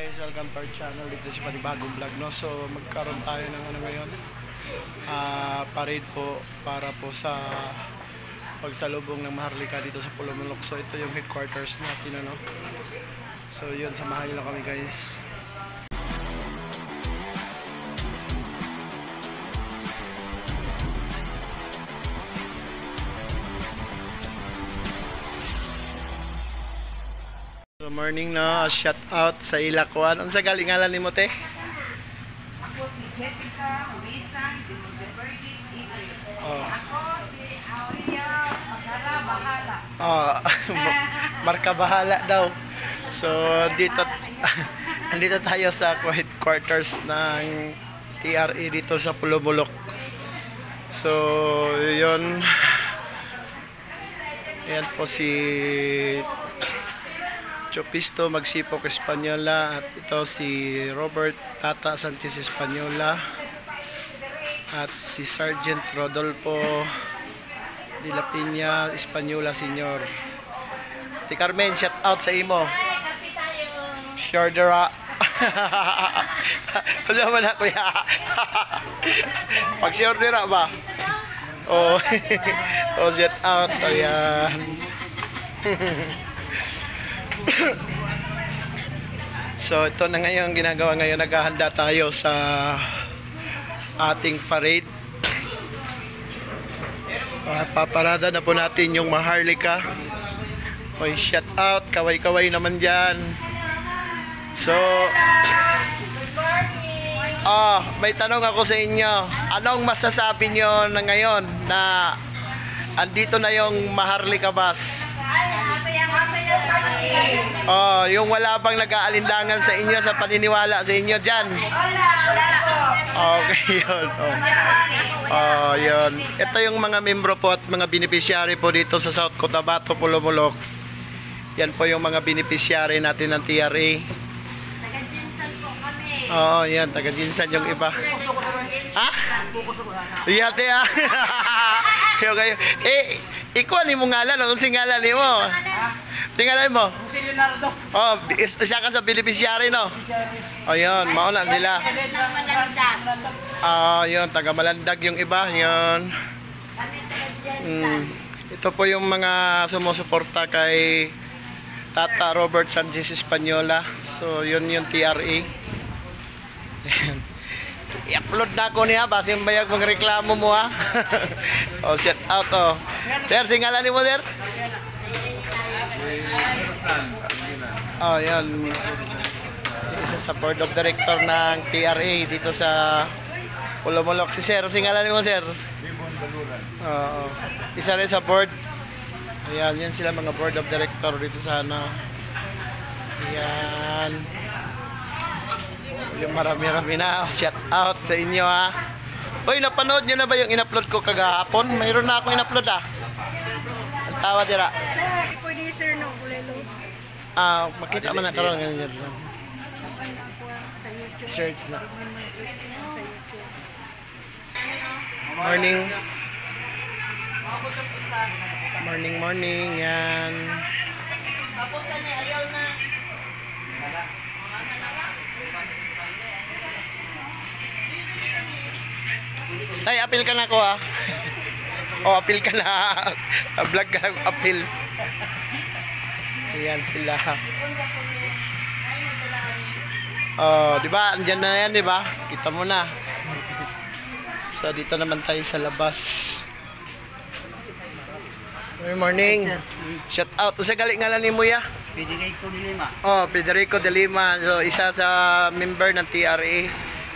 Guys, welcome to our channel. Dito si panibagong vlog, no? So magkaroon tayo ng ano ngayon, parade po para po sa pagsalubong ng Maharlika dito sa Pulumulok. So ito yung headquarters natin, ano? So yun, samahan nyo lang kami, guys. Good morning, no? Shout out sa Ilacwan. Ano sa galingalan ni mo, te? Ako si Jessica Huisan, di Monteverdi, Oh. Ako si Aurea Magara Bahala. Oh, marka bahala daw. So dito andito tayo sa headquarters ng TRA dito sa Pulumulok. So yun. Ayan po si Chopisto Magsipok Espanyola at ito si Robert Tata Sanchez Espanyola at si Sergeant Rodolfo de la Piña Espanyola Senior. Ti Carmen, shout out sa imo. Sure dera. Ano man ako ya. Pag sure dera ba? Oh. Oh, shout out. Ayan. So ito na ngayon ginagawa ngayon, naghahanda tayo sa ating parade. Paparada na po natin yung Maharlika. Oy, shout out, kaway-kaway naman diyan. So may tanong ako sa inyo. Anong masasabi niyo na ngayon na andito na yung Maharlika bus? Oh, yung wala bang nag-aalinlangan sa inyo sa paniniwala sa inyo diyan? Okay, yun. Oh, yun. Ito yung mga membro po at mga beneficiary po dito sa South Cotabato, Pulumulok. Yan po yung mga beneficiary natin ng TRA. Taga-Jinsan po kami. Oh, yan, taga-Jinsan yung iba. Ha? Iyate ah. Okay. Ikaw ni mo ngalan, ano sing ngalan ni mo? Tingnan mo. Si Leonardo. Oh, isa ka sa beneficiary, no? Oh, yun, mauna sila. Yun, taga Malandag yung iba, yun. Ito po yung mga sumusuporta kay Tata Robert Sanchez Espanyola. So, yun yung TRA. I-upload na ako niya, basin bayag magreklamo mo, ha? Oh, shout out, oh. Sir, singalan ni mo, sir? Oh, yan. Isa sa board of director ng TRA dito sa Pulumulok. Si Sir, singalan mo, Sir? Oo. Isa rin sa board. Ayan, yan sila mga board of director dito sa ano. Ayan. Yung marami-rami na. Shout out sa inyo, ha. Uy, napanood nyo na ba yung in-upload ko kagahapon? Mayroon na akong in-upload, ha. Ang tawa dira. Pwede sir no, bulelo. Makita man na karon ngayon. Search na. Morning. Morning, morning. Yan. Tay, apil ka na ako, ha. O, apil ka na. Vlog ka na, apil. Ayan sila. Oh, di ba? Andiyan na yan, di ba? Kita mo na. So, dito naman tayo sa labas. Good morning. Shout out. Sa galing-ngalan ni Muya? Federico de Lima. Oh, Federico de Lima. So, isa sa member ng TRA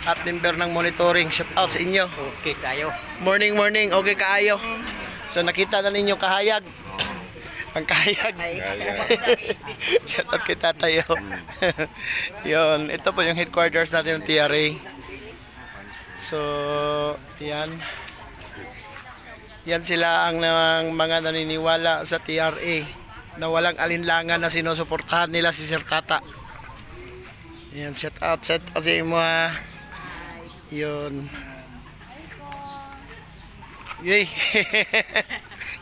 at member ng monitoring. Shout out sa inyo. Okay, kayo. Morning, morning. Okay, kaayo. So, nakita na ninyo kahayag. Ang kahayag. Shout out kay Tatayo. Yun. Ito po yung headquarters natin ng TRA. So, yan. Yan sila ang mga naniniwala sa TRA na walang alinlangan na sinusuportahan nila si Sir Tata. Yan. Shout out sa mo, ha. Yun. Yay.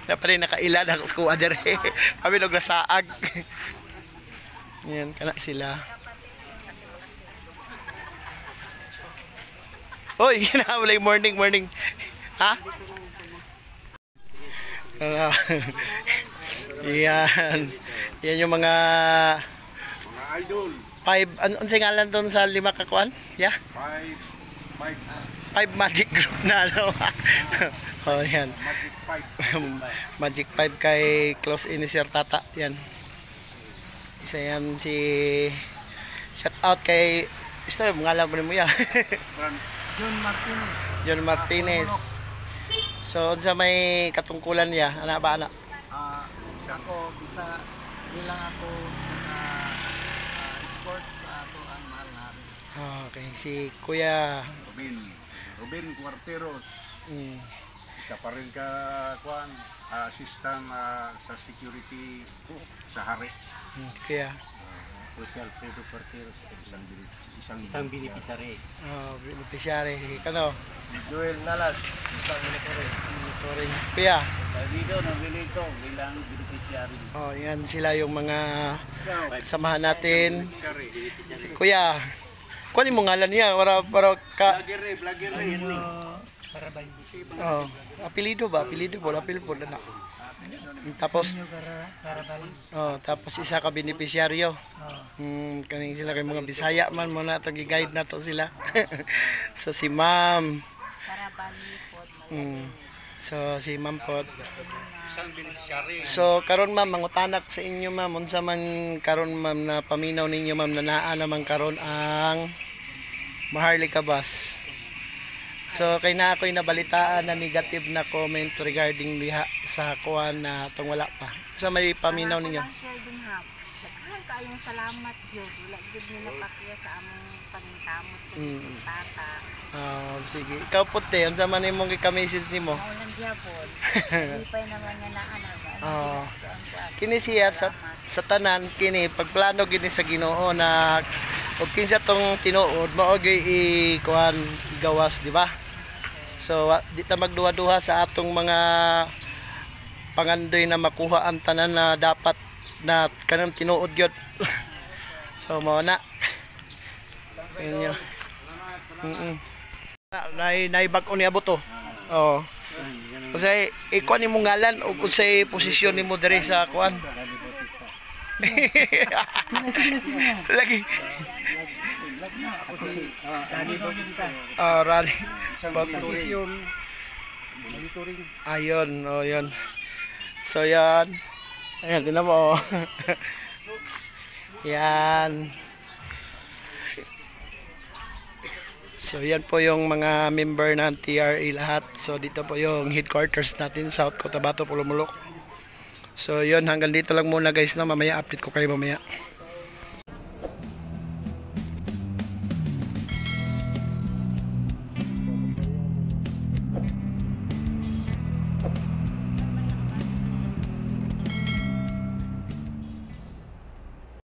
Na pa rin nakailan ako sa kuwader. Kami naglasaag. Yan, kana sila. Oy, ginawalay morning, morning. Ha? Yan. Yan yung mga idol. ano ngalan doon sa 5 kakuan? Yeah? 5 magic group na ano. Oh, yan. Magic 5 kay close in ni Sir Tata. Yan. Isa yan si shout out kay ngalan mo ya. John Martinez. John Martinez. So, sa may katungkulan niya, ana ba ana? Ako, bisa bilang ako sa sport sa ato ang mahal na hari. Okay, si Kuya Ruben Cuarteros. Isa pa rin ka, Kwan, assistant sa security sa hari. Kuya. Social Alfredo Cuarteros, isang beneficiary. Beneficiary. Kano? Si Joel Nalas, isang Monitoring. Kuya. dito nabili ito bilang beneficiary. Oh, yan sila yung mga samahan natin. Si Kuya. Kunin mo ngalan niya para ka. Vlogger. Oh, apelido ba? Apelido po, apel po na. Tapos tapos isa ka beneficiaryo. Kaning sila kay mga Bisaya man mo na to gi-guide na to sila. So si Ma'am. So si Ma'am pod. So karon ma'am mangutanak sa inyo ma'am unsa man karon ma'am na paminaw ninyo ma'am na naa naman karon ang Maharlika bus. So kay na ako'y nabalitaan na negative na comment regarding diha sa kuan na tong wala pa. So may paminaw ninyo. Sir Bingham, daghan kaayong salamat jud. Wala jud ni napakiya sa among paningkamot sa tata. Sige. Ikaw puti, unsa man imong gi-message nimo? Maulan gyapon. Hindi pa naman nga naa Kini siya sa tanan kini pagplano gini sa Ginoo na ug kinsa tong tinuod mao gyud kuan gawas, di ba? So di ta magduha-duha sa atong mga pangandoy na makuha ang tanan na dapat na kanang tinuod gyud. So mao na. Inyo. Naibag-o niya buto. Oh. Kasi ikuan nimo ngalan ug unsay posisyon nimo diri sa kuan. Lagi. Rally. Ayun, oh yun. So yan. Ayan, tinan mo. Yan. So yan po yung mga member ng TRA lahat. So dito po yung headquarters natin, South Cotabato, Pulumulok. So yun, hanggang dito lang muna guys na mamaya update ko kayo mamaya.